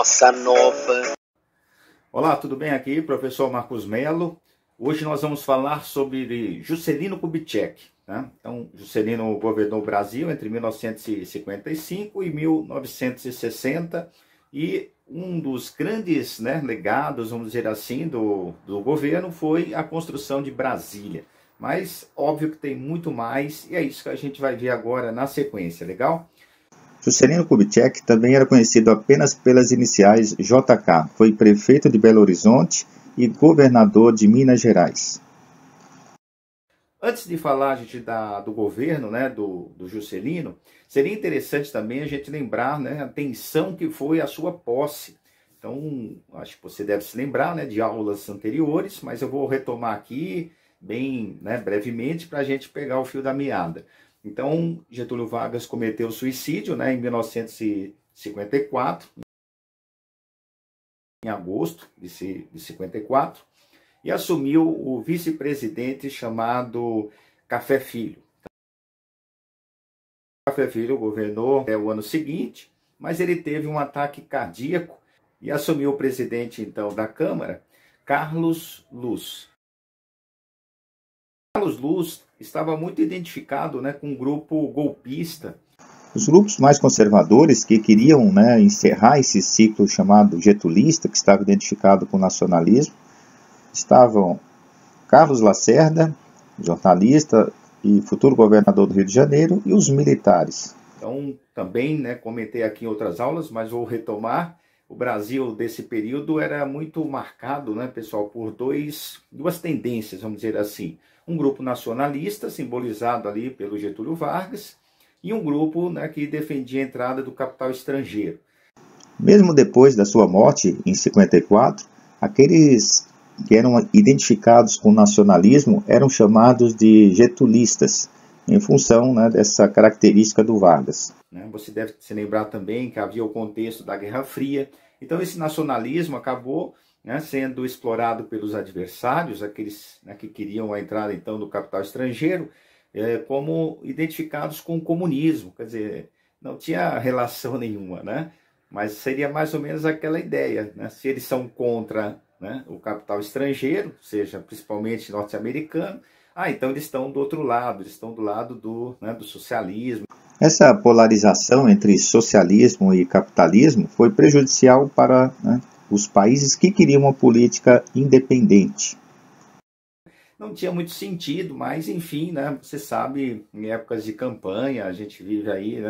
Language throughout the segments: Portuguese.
Bossa Nova. Olá, tudo bem? Aqui, professor Marcos Melo. Hoje nós vamos falar sobre Juscelino Kubitschek. Né? Então, Juscelino governou o Brasil entre 1955 e 1960 e um dos grandes legados, vamos dizer assim, do governo foi a construção de Brasília. Mas óbvio que tem muito mais e é isso que a gente vai ver agora na sequência, legal? Juscelino Kubitschek também era conhecido apenas pelas iniciais JK. Foi prefeito de Belo Horizonte e governador de Minas Gerais. Antes de falar, gente, do governo, do Juscelino, seria interessante também a gente lembrar a tensão que foi a sua posse. Então, acho que você deve se lembrar de aulas anteriores, mas eu vou retomar aqui bem brevemente para a gente pegar o fio da meada. Então, Getúlio Vargas cometeu suicídio em 1954, em agosto de 54, e assumiu o vice-presidente chamado Café Filho. Café Filho governou o ano seguinte, mas ele teve um ataque cardíaco e assumiu o presidente, então, da Câmara, Carlos Luz. Carlos Luz estava muito identificado com um grupo golpista. Os grupos mais conservadores que queriam encerrar esse ciclo chamado getulista, que estava identificado com o nacionalismo, estavam Carlos Lacerda, jornalista e futuro governador do Rio de Janeiro, e os militares. Então, também comentei aqui em outras aulas, mas vou retomar. O Brasil desse período era muito marcado, pessoal, por duas tendências, vamos dizer assim. Um grupo nacionalista, simbolizado ali pelo Getúlio Vargas, e um grupo que defendia a entrada do capital estrangeiro. Mesmo depois da sua morte, em 54, aqueles que eram identificados com o nacionalismo eram chamados de getulistas, em função dessa característica do Vargas. Você deve se lembrar também que havia o contexto da Guerra Fria. Então esse nacionalismo acabou sendo explorado pelos adversários, aqueles que queriam a entrada então do capital estrangeiro, como identificados com o comunismo. Quer dizer, não tinha relação nenhuma, mas seria mais ou menos aquela ideia. Se eles são contra o capital estrangeiro, seja principalmente norte-americano, então eles estão do outro lado, eles estão do lado do socialismo. Essa polarização entre socialismo e capitalismo foi prejudicial para os países que queriam uma política independente. Não tinha muito sentido, mas enfim, você sabe, em épocas de campanha, a gente vive aí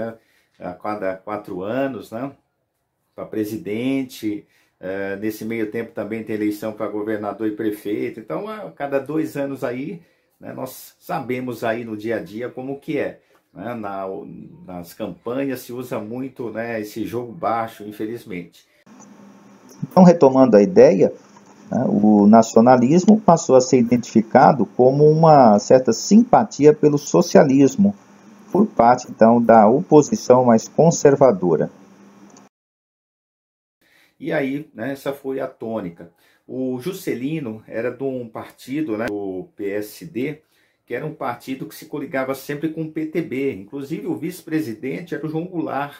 a cada 4 anos, para presidente, nesse meio tempo também tem eleição para governador e prefeito, então a cada 2 anos aí, nós sabemos aí no dia a dia como que é. Nas campanhas se usa muito esse jogo baixo, infelizmente. Então, retomando a ideia, o nacionalismo passou a ser identificado como uma certa simpatia pelo socialismo, por parte, então, da oposição mais conservadora. E aí, essa foi a tônica. O Juscelino era de um partido, o PSD, que era um partido que se coligava sempre com o PTB. Inclusive, o vice-presidente era o João Goulart,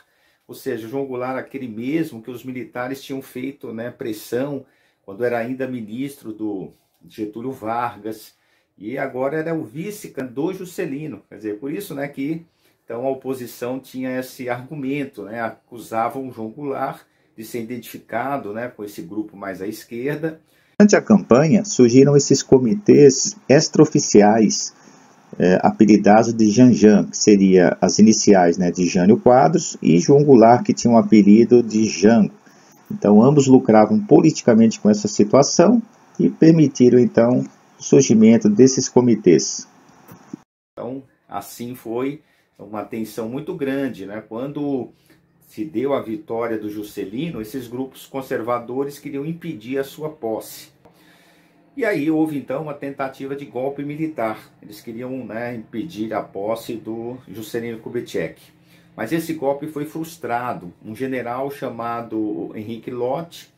ou seja, o João Goulart, aquele mesmo que os militares tinham feito pressão quando era ainda ministro do Getúlio Vargas, e agora era o vice do Juscelino. Quer dizer, por isso que então, a oposição tinha esse argumento, acusavam o João Goulart de ser identificado com esse grupo mais à esquerda. Durante a campanha, surgiram esses comitês extraoficiais, apelidados de Janjan, que seria as iniciais de Jânio Quadros, e João Goulart, que tinha um apelido de Jango. Então, ambos lucravam politicamente com essa situação e permitiram, então, o surgimento desses comitês. Então, assim foi uma tensão muito grande, Quando se deu a vitória do Juscelino, esses grupos conservadores queriam impedir a sua posse. E aí houve então uma tentativa de golpe militar. Eles queriam impedir a posse do Juscelino Kubitschek. Mas esse golpe foi frustrado. Um general chamado Henrique Lott.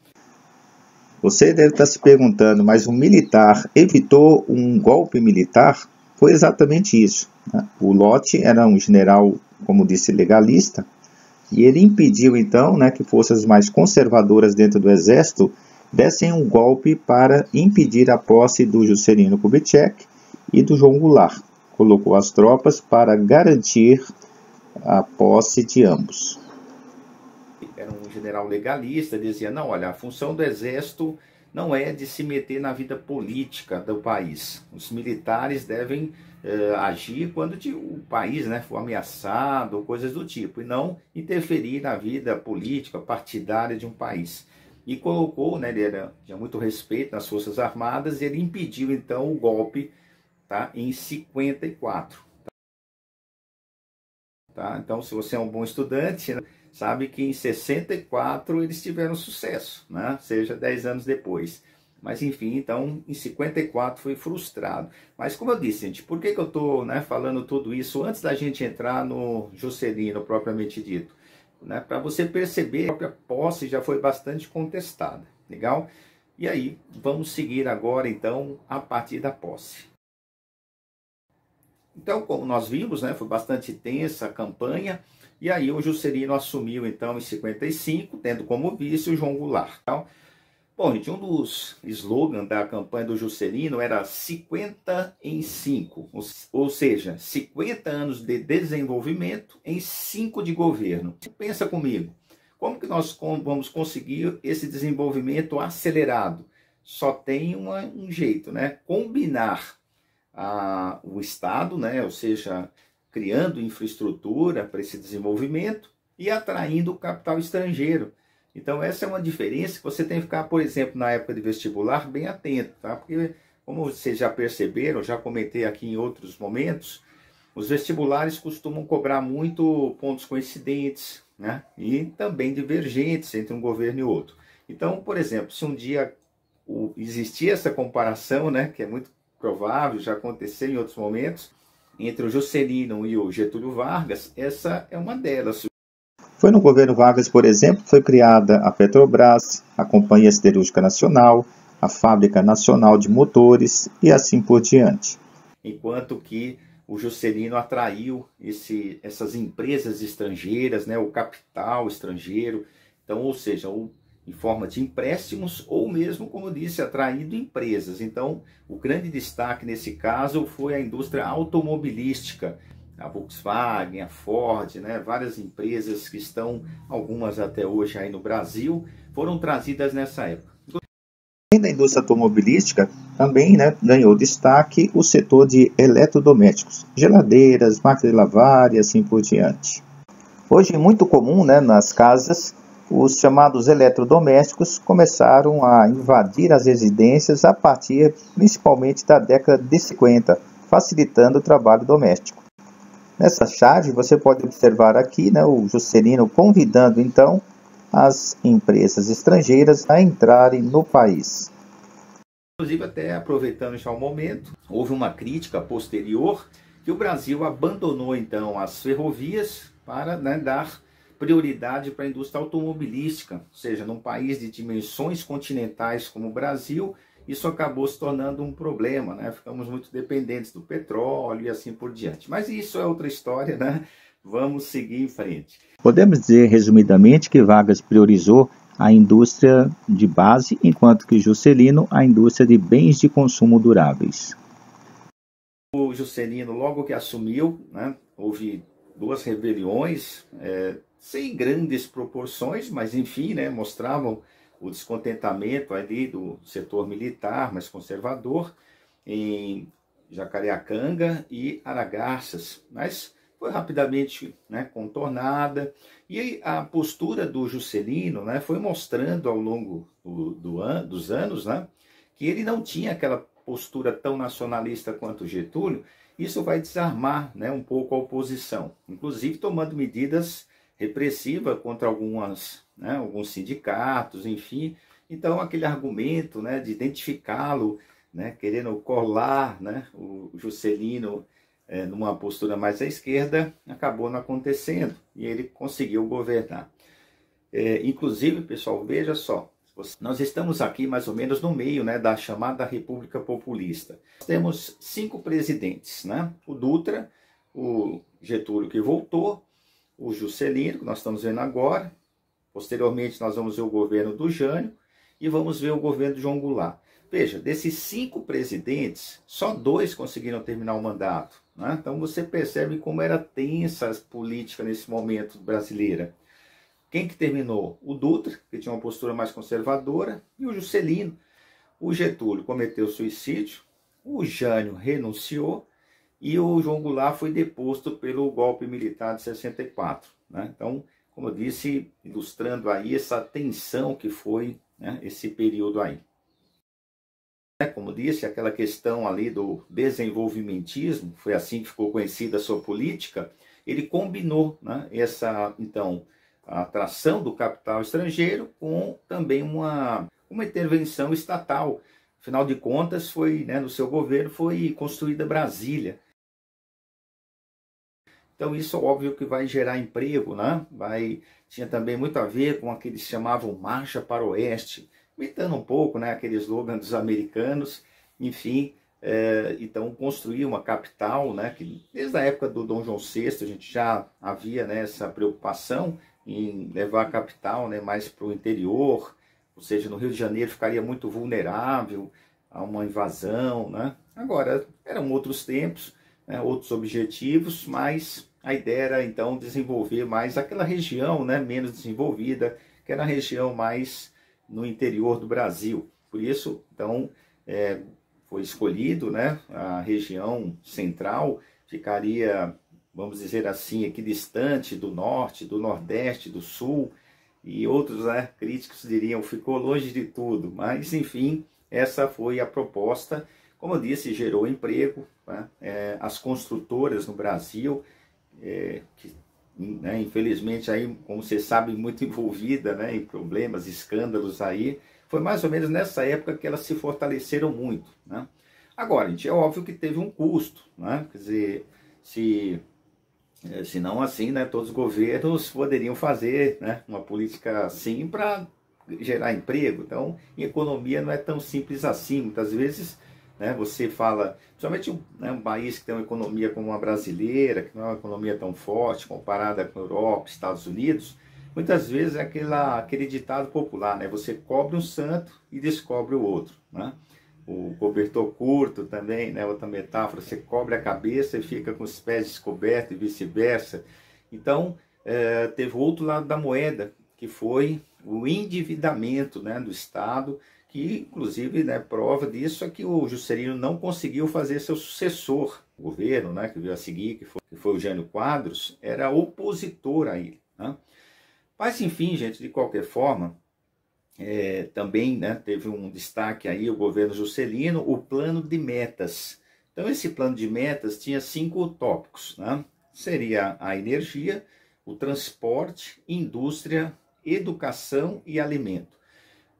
Você deve estar se perguntando, mas um militar evitou um golpe militar? Foi exatamente isso. O Lott era um general, como disse, legalista, E ele impediu, então, né, que forças mais conservadoras dentro do exército dessem um golpe para impedir a posse do Juscelino Kubitschek e do João Goulart. Colocou as tropas para garantir a posse de ambos. Era um general legalista, dizia, não, olha, a função do exército não é de se meter na vida política do país. Os militares devem agir quando o país, né, for ameaçado, coisas do tipo, e não interferir na vida política, partidária de um país. E colocou, né, tinha muito respeito nas Forças Armadas, e ele impediu, então, o golpe, tá, em 54. Tá? Então, se você é um bom estudante, né, sabe que em 64 eles tiveram sucesso, né? Seja 10 anos depois. Mas enfim, então em 54 foi frustrado. Mas como eu disse, gente, por que eu estou, né, falando tudo isso antes da gente entrar no Juscelino propriamente dito? Né? Para você perceber, a própria posse já foi bastante contestada. Legal? E aí, vamos seguir agora então a partir da posse. Então, como nós vimos, né, foi bastante tensa a campanha, e aí o Juscelino assumiu então em 55, tendo como vice o João Goulart. Então, bom, gente, um dos slogans da campanha do Juscelino era 50 em 5, ou seja, 50 anos de desenvolvimento em 5 de governo. Pensa comigo, como que nós vamos conseguir esse desenvolvimento acelerado? Só tem um jeito, né? Combinar o Estado, né? Ou seja, criando infraestrutura para esse desenvolvimento e atraindo o capital estrangeiro. Então, essa é uma diferença que você tem que ficar, por exemplo, na época de vestibular, bem atento, tá? Porque, como vocês já perceberam, já comentei aqui em outros momentos, os vestibulares costumam cobrar muito pontos coincidentes, né? E também divergentes entre um governo e outro. Então, por exemplo, se um dia existir essa comparação, né, que é muito provável, já aconteceu em outros momentos, entre o Juscelino e o Getúlio Vargas, essa é uma delas. Foi no governo Vargas, por exemplo, foi criada a Petrobras, a Companhia Siderúrgica Nacional, a Fábrica Nacional de Motores e assim por diante. Enquanto que o Juscelino atraiu essas empresas estrangeiras, né, o capital estrangeiro, então, ou seja, em forma de empréstimos ou mesmo, como eu disse, atraindo empresas. Então, o grande destaque nesse caso foi a indústria automobilística, a Volkswagen, a Ford, né, várias empresas que estão, algumas até hoje aí no Brasil, foram trazidas nessa época. Além da indústria automobilística, também, né, ganhou destaque o setor de eletrodomésticos, geladeiras, máquinas de lavar e assim por diante. Hoje é muito comum, né, nas casas, os chamados eletrodomésticos começaram a invadir as residências a partir principalmente da década de 50, facilitando o trabalho doméstico. Nessa charge você pode observar aqui, né, o Juscelino convidando então as empresas estrangeiras a entrarem no país. Inclusive, até aproveitando já o momento, houve uma crítica posterior que o Brasil abandonou então as ferrovias para, né, dar prioridade para a indústria automobilística, ou seja, num país de dimensões continentais como o Brasil, isso acabou se tornando um problema, né? Ficamos muito dependentes do petróleo e assim por diante. Mas isso é outra história, né? Vamos seguir em frente. Podemos dizer, resumidamente, que Vargas priorizou a indústria de base, enquanto que Juscelino a indústria de bens de consumo duráveis. O Juscelino, logo que assumiu, né, houve 2 rebeliões, sem grandes proporções, mas enfim, né, mostravam o descontentamento ali do setor militar, mais conservador, em Jacareacanga e Aragarças, mas foi rapidamente, né, contornada, e a postura do Juscelino, né, foi mostrando ao longo dos anos, né, que ele não tinha aquela postura tão nacionalista quanto o Getúlio. Isso vai desarmar, né, um pouco a oposição, inclusive tomando medidas repressivas contra alguns sindicatos, enfim. Então, aquele argumento, né, de identificá-lo, né, querendo colar, né, o Juscelino numa postura mais à esquerda, acabou não acontecendo e ele conseguiu governar. Inclusive, pessoal, veja só, nós estamos aqui mais ou menos no meio, né, da chamada República Populista. Temos 5 presidentes, né? O Dutra, o Getúlio que voltou, o Juscelino, que nós estamos vendo agora. Posteriormente nós vamos ver o governo do Jânio e vamos ver o governo do João Goulart. Veja, desses 5 presidentes, só 2 conseguiram terminar o mandato, né? Então você percebe como era tensa a política nesse momento brasileira. Quem que terminou? O Dutra, que tinha uma postura mais conservadora, e o Juscelino. O Getúlio cometeu suicídio, o Jânio renunciou e o João Goulart foi deposto pelo golpe militar de 64. Né? Então, como eu disse, ilustrando aí essa tensão que foi, né, esse período aí. Como disse, aquela questão ali do desenvolvimentismo, foi assim que ficou conhecida a sua política, ele combinou, né, então, a atração do capital estrangeiro com também uma intervenção estatal. Afinal de contas, foi, né, no seu governo foi construída Brasília. Então isso óbvio que vai gerar emprego, né? Tinha também muito a ver com aqueles que chamavam Marcha para o Oeste, imitando um pouco, né, aquele slogan dos americanos. Enfim, então construir uma capital, né, que desde a época do Dom João VI a gente já havia, né, essa preocupação em levar a capital, né, mais para o interior, ou seja, no Rio de Janeiro ficaria muito vulnerável a uma invasão, né? Agora, eram outros tempos, né, outros objetivos, mas a ideia era então desenvolver mais aquela região, né, menos desenvolvida, que era a região mais no interior do Brasil. Por isso, então, foi escolhido, né, a região central, ficaria, vamos dizer assim, equidistante do norte, do nordeste, do sul, e outros, né, críticos diriam ficou longe de tudo, mas enfim, essa foi a proposta. Como eu disse, gerou emprego, né? As construtoras no Brasil, que, né, infelizmente, aí, como você sabe, muito envolvida, né, em problemas, escândalos aí, foi mais ou menos nessa época que elas se fortaleceram muito. Né? Agora, gente, é óbvio que teve um custo, né? Quer dizer, se não assim, né, todos os governos poderiam fazer, né, uma política assim para gerar emprego. Então, em economia não é tão simples assim. Muitas vezes, né, você fala, principalmente um país que tem uma economia como a brasileira, que não é uma economia tão forte comparada com a Europa, Estados Unidos, muitas vezes é aquele ditado popular, né, você cobre um santo e descobre o outro. Né? O cobertor curto também, né, outra metáfora, você cobre a cabeça e fica com os pés descobertos e vice-versa. Então, teve o outro lado da moeda, que foi o endividamento, né, do Estado, que inclusive, né, prova disso é que o Juscelino não conseguiu fazer seu sucessor. O governo, né, que veio a seguir, que foi o Jânio Quadros, era opositor a ele. Né? Mas enfim, gente, de qualquer forma, também, né, teve um destaque aí o governo Juscelino, o plano de metas. Então esse plano de metas tinha 5 tópicos. Né? Seria a energia, o transporte, indústria, educação e alimento.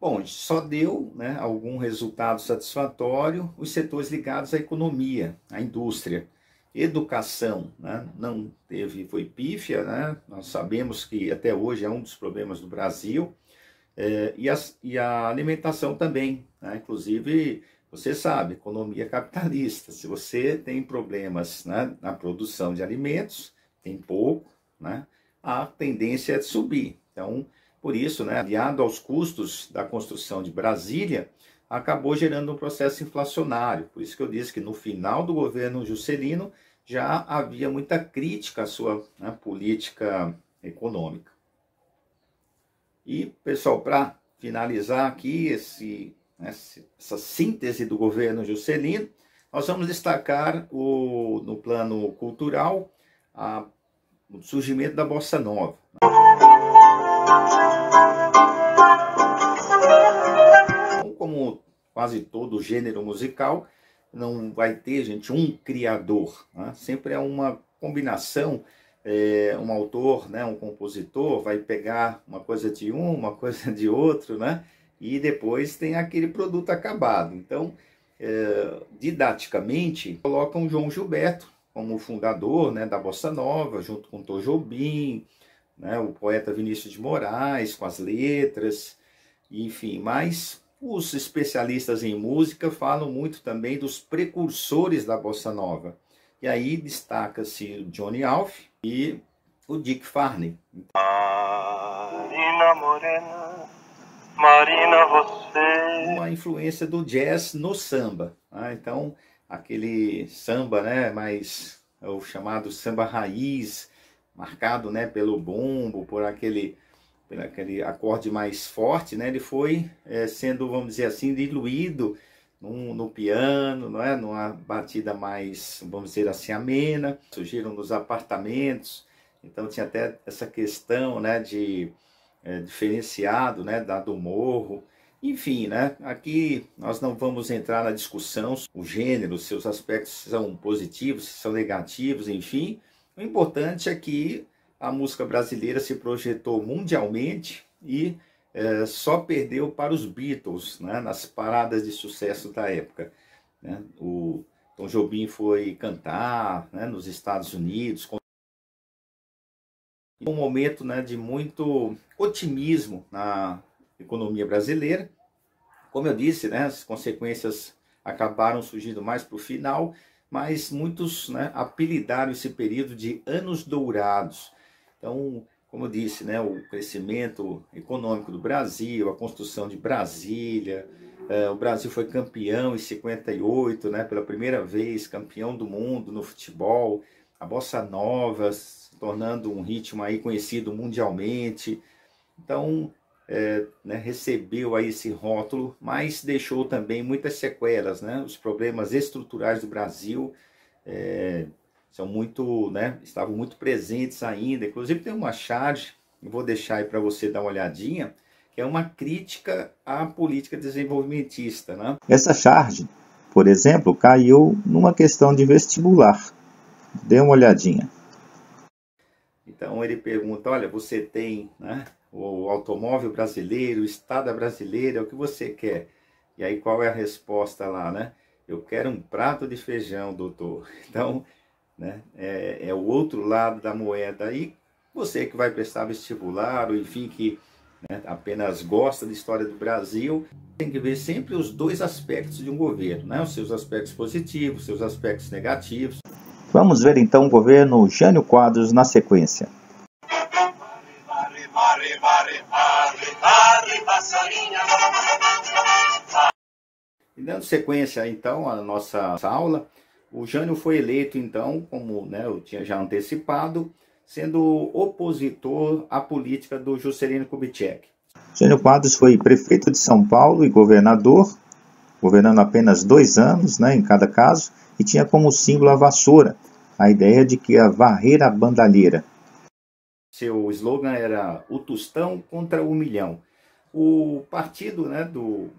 Bom, só deu, né, algum resultado satisfatório os setores ligados à economia, à indústria. Educação, né, não teve, foi pífia, né? Nós sabemos que até hoje é um dos problemas do Brasil, e a alimentação também, né? Inclusive, você sabe, economia capitalista, se você tem problemas, né, na produção de alimentos, tem pouco, né, a tendência é de subir. Então, por isso, né, aliado aos custos da construção de Brasília, acabou gerando um processo inflacionário. Por isso que eu disse que no final do governo Juscelino já havia muita crítica à sua, né, política econômica. E, pessoal, para finalizar aqui essa síntese do governo Juscelino, nós vamos destacar no plano cultural o surgimento da Bossa Nova. Então, como quase todo gênero musical, não vai ter, gente, um criador. Né? Sempre é uma combinação, um autor, né, um compositor vai pegar uma coisa de uma coisa de outro, né? E depois tem aquele produto acabado. Então, didaticamente, colocam João Gilberto como fundador, né, da Bossa Nova, junto com Tom Jobim, né, o poeta Vinícius de Moraes, com as letras, enfim. Mas os especialistas em música falam muito também dos precursores da Bossa Nova. E aí destaca-se o Johnny Alf e o Dick Farney. Marina Morena, Marina você. Uma influência do jazz no samba. Então, aquele samba, né, mais o chamado samba raiz, marcado, né, pelo bumbo, por aquele acorde mais forte, né, ele foi sendo, vamos dizer assim, diluído no piano, não é? Numa batida mais, vamos dizer assim, amena. Surgiram nos apartamentos, então tinha até essa questão, né, de diferenciado, né, do morro. Enfim, né, aqui nós não vamos entrar na discussão, o gênero, seus aspectos são positivos, são negativos, enfim. O importante é que a música brasileira se projetou mundialmente e só perdeu para os Beatles, né, nas paradas de sucesso da época. Né? O Tom Jobim foi cantar, né, nos Estados Unidos. Um momento, né, de muito otimismo na economia brasileira. Como eu disse, né, as consequências acabaram surgindo mais para o final, mas muitos, né, apelidaram esse período de anos dourados. Então, como eu disse, né, o crescimento econômico do Brasil, a construção de Brasília, o Brasil foi campeão em 58, né, pela primeira vez, campeão do mundo no futebol, a Bossa Nova se tornando um ritmo aí conhecido mundialmente. Então, né, recebeu aí esse rótulo, mas deixou também muitas sequelas, né? Os problemas estruturais do Brasil são muito, né, estavam muito presentes ainda. Inclusive tem uma charge, eu vou deixar aí para você dar uma olhadinha, que é uma crítica à política desenvolvimentista, né? Essa charge, por exemplo, caiu numa questão de vestibular. Dê uma olhadinha. Então ele pergunta, olha, você tem, né, o automóvel brasileiro, o Estado brasileiro, é o que você quer? E aí qual é a resposta lá, né? Eu quero um prato de feijão, doutor. Então, né, é o outro lado da moeda. Aí você que vai prestar vestibular, ou enfim, que, né, apenas gosta de história do Brasil, tem que ver sempre os dois aspectos de um governo, né? Os seus aspectos positivos, os seus aspectos negativos. Vamos ver então o governo Jânio Quadros na sequência. E dando sequência então à nossa aula, o Jânio foi eleito então, como, né, eu tinha já antecipado, sendo opositor à política do Juscelino Kubitschek. Jânio Quadros foi prefeito de São Paulo e governador, governando apenas 2 anos, né, em cada caso, e tinha como símbolo a vassoura, a ideia de que ia varrer a bandalheira. Seu slogan era o tostão contra o milhão. O partido, né, do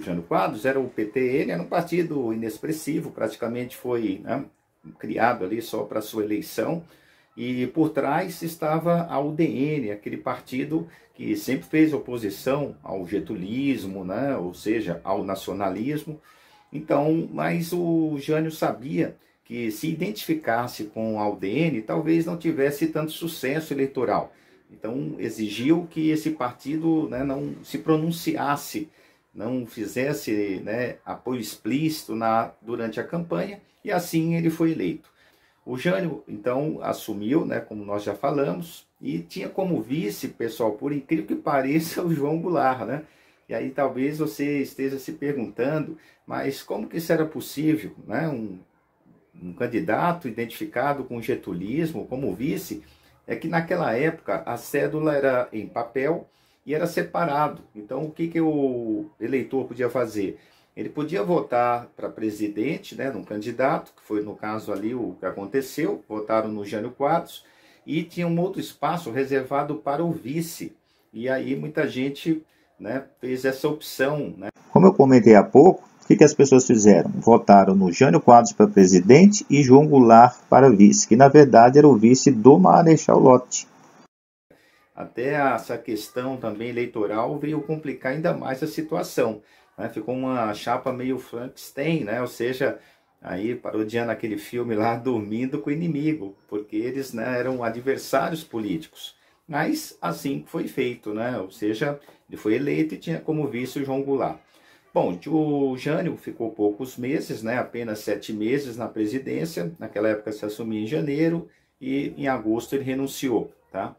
Jânio Quadros era o PT, ele era um partido inexpressivo, praticamente foi, né, criado ali só para sua eleição, e por trás estava a UDN, aquele partido que sempre fez oposição ao getulismo, né, ou seja, ao nacionalismo. Então, mas o Jânio sabia que se identificasse com a UDN, talvez não tivesse tanto sucesso eleitoral. Então, exigiu que esse partido, né, não se pronunciasse, não fizesse, né, apoio explícito durante a campanha, e assim ele foi eleito. O Jânio, então, assumiu, né, como nós já falamos, e tinha como vice, pessoal, por incrível que pareça, o João Goulart, né? E aí talvez você esteja se perguntando, mas como que isso era possível, né? Um candidato identificado com o getulismo como vice, é que naquela época a cédula era em papel e era separado. Então o que o eleitor podia fazer? Ele podia votar para presidente, né, num candidato, que foi no caso ali o que aconteceu, votaram no Jânio Quadros, e tinha um outro espaço reservado para o vice. E aí muita gente, né, fez essa opção, né? Como eu comentei há pouco, o que as pessoas fizeram? Votaram no Jânio Quadros para presidente e João Goulart para vice, que na verdade era o vice do Marechal Lott. Até essa questão também eleitoral veio complicar ainda mais a situação, né? Ficou uma chapa meio Frankenstein, né? Ou seja, aí parodiando aquele filme lá, Dormindo com o Inimigo, porque eles, né, eram adversários políticos. Mas assim foi feito, né? Ou seja, ele foi eleito e tinha como vice o João Goulart. Bom, o Jânio ficou poucos meses, né? Apenas 7 meses na presidência. Naquela época se assumia em janeiro e em agosto ele renunciou. Tá?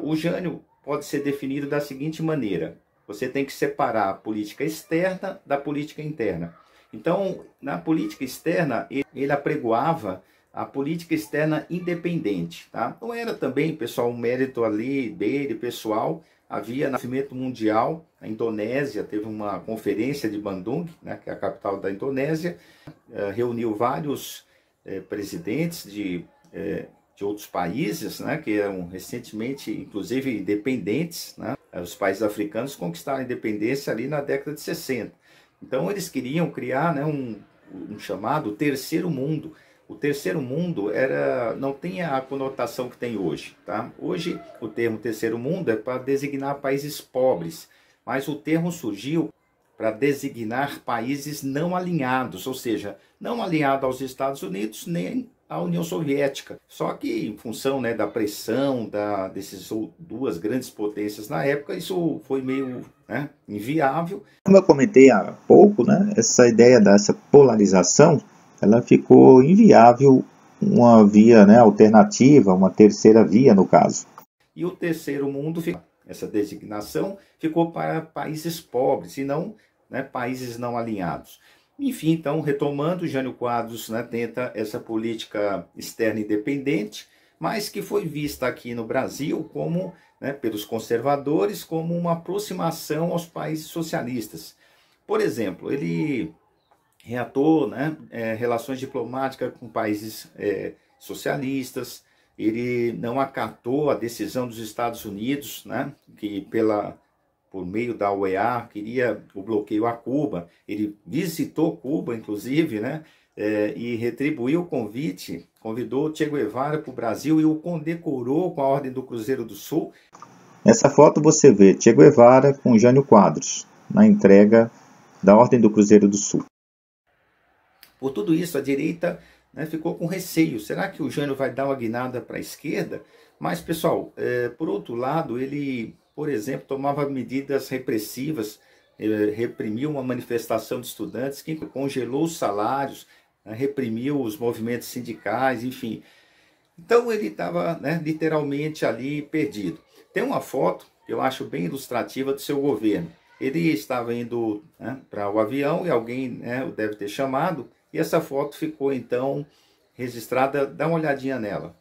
O Jânio pode ser definido da seguinte maneira: você tem que separar a política externa da política interna. Então, na política externa, ele apregoava a política externa independente. Tá? Não era também, pessoal, um mérito ali dele, pessoal. Havia no movimento mundial, a Indonésia teve uma conferência de Bandung, né, que é a capital da Indonésia, reuniu vários presidentes de outros países, né, que eram recentemente, inclusive, independentes. Né? Os países africanos conquistaram a independência ali na década de 60. Então, eles queriam criar, né, um chamado terceiro mundo. O terceiro mundo não tinha a conotação que tem hoje. Tá? Hoje, o termo terceiro mundo é para designar países pobres, mas o termo surgiu para designar países não alinhados, ou seja, não alinhado aos Estados Unidos nem à União Soviética. Só que, em função, né, da pressão dessas duas grandes potências na época, isso foi meio, né, inviável. Como eu comentei há pouco, né, essa ideia dessa polarização, ela ficou inviável, uma via, né, alternativa, uma terceira via no caso. E o terceiro mundo, essa designação ficou para países pobres e não, né, países não alinhados. Enfim, então, retomando, Jânio Quadros, né, tenta essa política externa independente, mas que foi vista aqui no Brasil como, né, pelos conservadores, como uma aproximação aos países socialistas. Por exemplo, ele reatou, né, relações diplomáticas com países socialistas. Ele não acatou a decisão dos Estados Unidos, né, que por meio da OEA queria o bloqueio a Cuba. Ele visitou Cuba, inclusive, né, e retribuiu o convite, convidou Che Guevara para o Brasil e o condecorou com a Ordem do Cruzeiro do Sul. Nessa foto você vê Che Guevara com Jânio Quadros, na entrega da Ordem do Cruzeiro do Sul. Por tudo isso, a direita, né, ficou com receio. Será que o Jânio vai dar uma guinada para a esquerda? Mas, pessoal, por outro lado, ele, por exemplo, tomava medidas repressivas, reprimiu uma manifestação de estudantes, que congelou os salários, né, reprimiu os movimentos sindicais, enfim. Então, ele estava, né, literalmente ali perdido. Tem uma foto que eu acho bem ilustrativa do seu governo. Ele estava indo, né, para o avião e alguém, né, o deve ter chamado. E essa foto ficou, então, registrada. Dá uma olhadinha nela.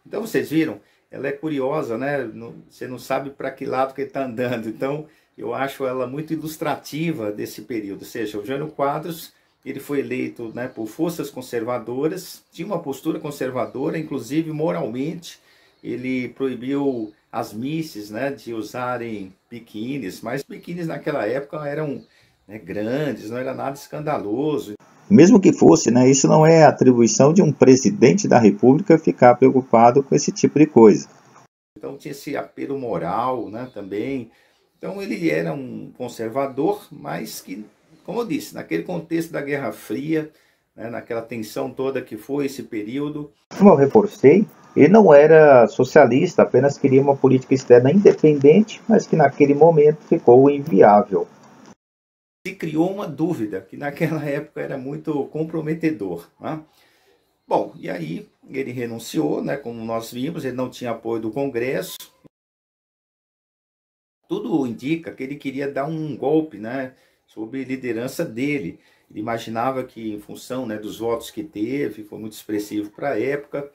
Então, vocês viram? Ela é curiosa, né? Você não sabe para que lado que ele está andando. Então, eu acho ela muito ilustrativa desse período. Ou seja, o Jânio Quadros, ele foi eleito, né, por forças conservadoras, tinha uma postura conservadora, inclusive moralmente. Ele proibiu as misses, né, de usarem biquínis, mas biquínis naquela época eram, né, grandes, não era nada escandaloso. Mesmo que fosse, né, isso não é atribuição de um presidente da República ficar preocupado com esse tipo de coisa. Então tinha esse apelo moral, né, também. Então ele era um conservador, mas que, como eu disse, naquele contexto da Guerra Fria, né, naquela tensão toda que foi esse período. Como eu reforcei, ele não era socialista, apenas queria uma política externa independente, mas que naquele momento ficou inviável. Se criou uma dúvida, que naquela época era muito comprometedor. Né? Bom, e aí ele renunciou, né, como nós vimos, ele não tinha apoio do Congresso. Tudo indica que ele queria dar um golpe, né, sob liderança dele. Ele imaginava que, em função, né, dos votos que teve, foi muito expressivo para a época,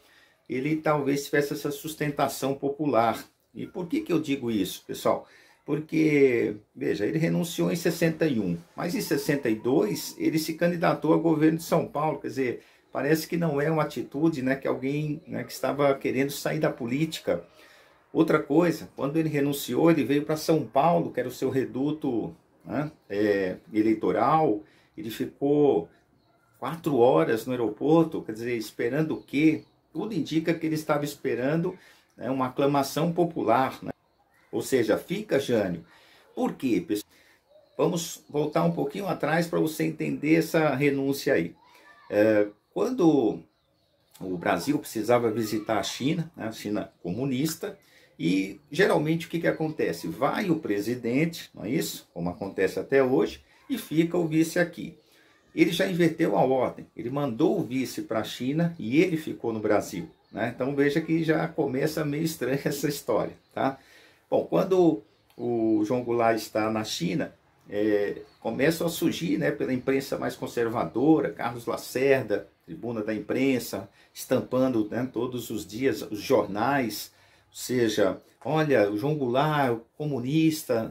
ele talvez tivesse essa sustentação popular. E por que eu digo isso, pessoal? Porque, veja, ele renunciou em 61, mas em 62 ele se candidatou ao governo de São Paulo. Quer dizer, parece que não é uma atitude, né, que alguém, né, que estava querendo sair da política. Outra coisa, quando ele renunciou, ele veio para São Paulo, que era o seu reduto, né, eleitoral. Ele ficou 4 horas no aeroporto, quer dizer, esperando o quê? Tudo indica que ele estava esperando, né, uma aclamação popular, né? Ou seja, fica Jânio. Por quê, pessoal? Vamos voltar um pouquinho atrás para você entender essa renúncia aí. Quando o Brasil precisava visitar a China, né, a China comunista, e geralmente o que acontece? Vai o presidente, não é isso? Como acontece até hoje, e fica o vice aqui. ele já inverteu a ordem. Ele mandou o vice para a China e ele ficou no Brasil, né? Então veja que já começa meio estranha essa história, tá? Bom, quando o João Goulart está na China, começam a surgir, né, pela imprensa mais conservadora, Carlos Lacerda, tribuna da imprensa, estampando, né, todos os dias os jornais, ou seja, olha, o João Goulart, o comunista,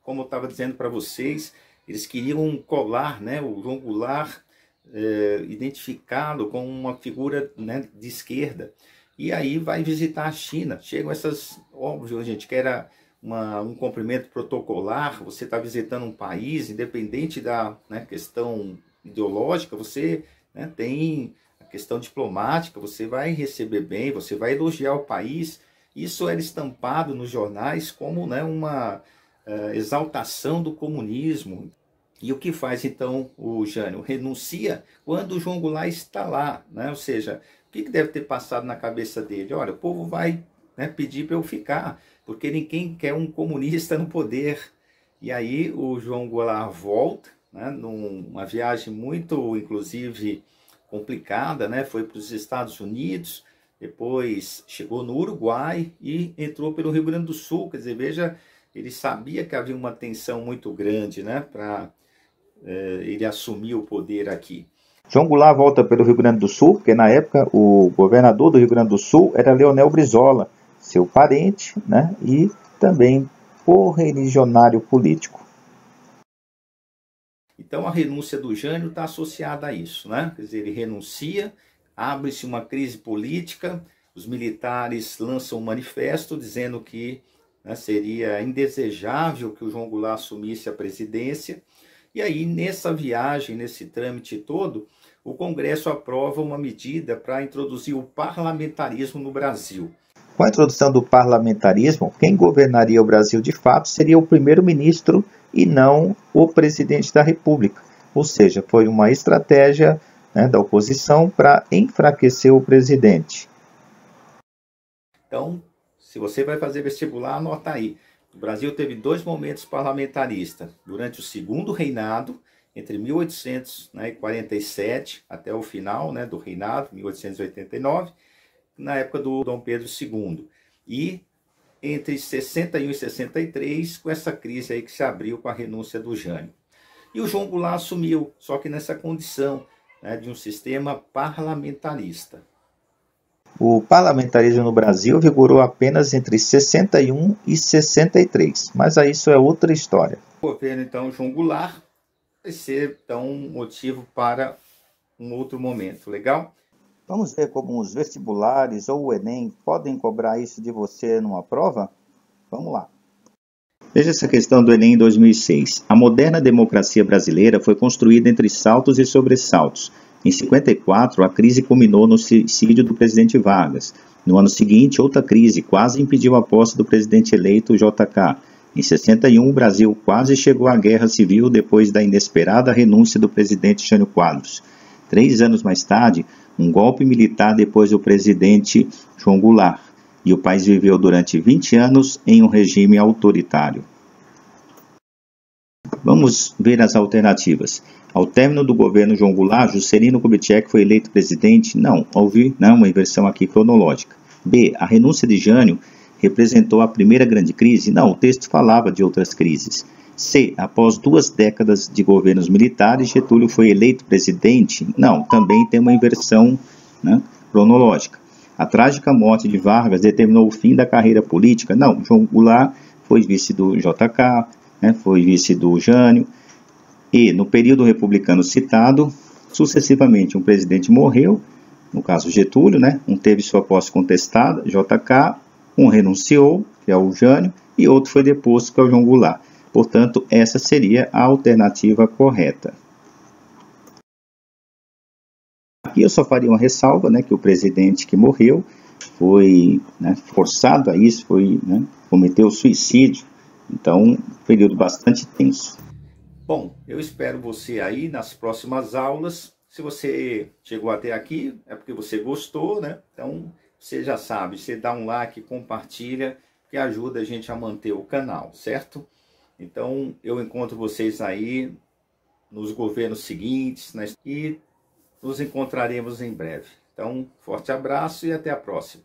como eu estava dizendo para vocês, eles queriam colar, né, o João Goulart, identificá-lo como uma figura, né, de esquerda. E aí vai visitar a China. Chegam essas, óbvio, gente, que era um cumprimento protocolar. Você está visitando um país, independente da, né, questão ideológica, você, né, tem a questão diplomática, você vai receber bem, você vai elogiar o país. Isso era estampado nos jornais como, né, uma exaltação do comunismo. E o que faz então o Jânio? Renuncia quando o João Goulart está lá, né? Ou seja, o que deve ter passado na cabeça dele? Olha, o povo vai, né, pedir para eu ficar, porque ninguém quer um comunista no poder. E aí o João Goulart volta, né, numa viagem muito, inclusive, complicada, né? Foi para os Estados Unidos, depois chegou no Uruguai e entrou pelo Rio Grande do Sul. Quer dizer, veja, ele sabia que havia uma tensão muito grande, né, para ele assumir o poder aqui. João Goulart volta pelo Rio Grande do Sul, porque na época o governador do Rio Grande do Sul era Leonel Brizola, seu parente, né, e também correligionário político. Então a renúncia do Jânio está associada a isso, né? Quer dizer, ele renuncia, abre-se uma crise política, os militares lançam um manifesto dizendo que, né, seria indesejável que o João Goulart assumisse a presidência. E aí, nessa viagem, nesse trâmite todo, o Congresso aprova uma medida para introduzir o parlamentarismo no Brasil. Com a introdução do parlamentarismo, quem governaria o Brasil de fato seria o primeiro-ministro e não o presidente da República. Ou seja, foi uma estratégia, né, da oposição para enfraquecer o presidente. Então, se você vai fazer vestibular, anota aí. O Brasil teve 2 momentos parlamentaristas. Durante o segundo reinado, entre 1847 até o final, né, do reinado, 1889, na época do Dom Pedro II. E entre 61 e 63, com essa crise aí que se abriu com a renúncia do Jânio. E o João Goulart assumiu, só que nessa condição, né, de um sistema parlamentarista. O parlamentarismo no Brasil vigorou apenas entre 61 e 63, mas isso é outra história. O governo, então, João Goulart vai ser, então, um motivo para um outro momento, legal? Vamos ver como os vestibulares ou o Enem podem cobrar isso de você numa prova? Vamos lá. Veja essa questão do Enem em 2006. A moderna democracia brasileira foi construída entre saltos e sobressaltos. Em 54, a crise culminou no suicídio do presidente Vargas. No ano seguinte, outra crise quase impediu a posse do presidente eleito JK. Em 61, o Brasil quase chegou à guerra civil depois da inesperada renúncia do presidente Jânio Quadros. 3 anos mais tarde, um golpe militar depois do presidente João Goulart. E o país viveu durante 20 anos em um regime autoritário. Vamos ver as alternativas. Ao término do governo João Goulart, Juscelino Kubitschek foi eleito presidente? Não, houve uma inversão aqui cronológica. B. A renúncia de Jânio representou a primeira grande crise? Não, o texto falava de outras crises. C. Após 2 décadas de governos militares, Getúlio foi eleito presidente? Não, também tem uma inversão, né, cronológica. A trágica morte de Vargas determinou o fim da carreira política? Não, João Goulart foi vice do JK, né, foi vice do Jânio. E, no período republicano citado, sucessivamente um presidente morreu, no caso Getúlio, né, um teve sua posse contestada, JK, um renunciou, que é o Jânio, e outro foi deposto, que é o João Goulart. Portanto, essa seria a alternativa correta. Aqui eu só faria uma ressalva, né, que o presidente que morreu foi, né, forçado a isso, cometeu suicídio. Então, um período bastante tenso. Bom, eu espero você aí nas próximas aulas. Se você chegou até aqui, é porque você gostou, né? Então, você já sabe, você dá um like, compartilha, que ajuda a gente a manter o canal, certo? Então, eu encontro vocês aí nos governos seguintes, e nos encontraremos em breve. Então, forte abraço e até a próxima.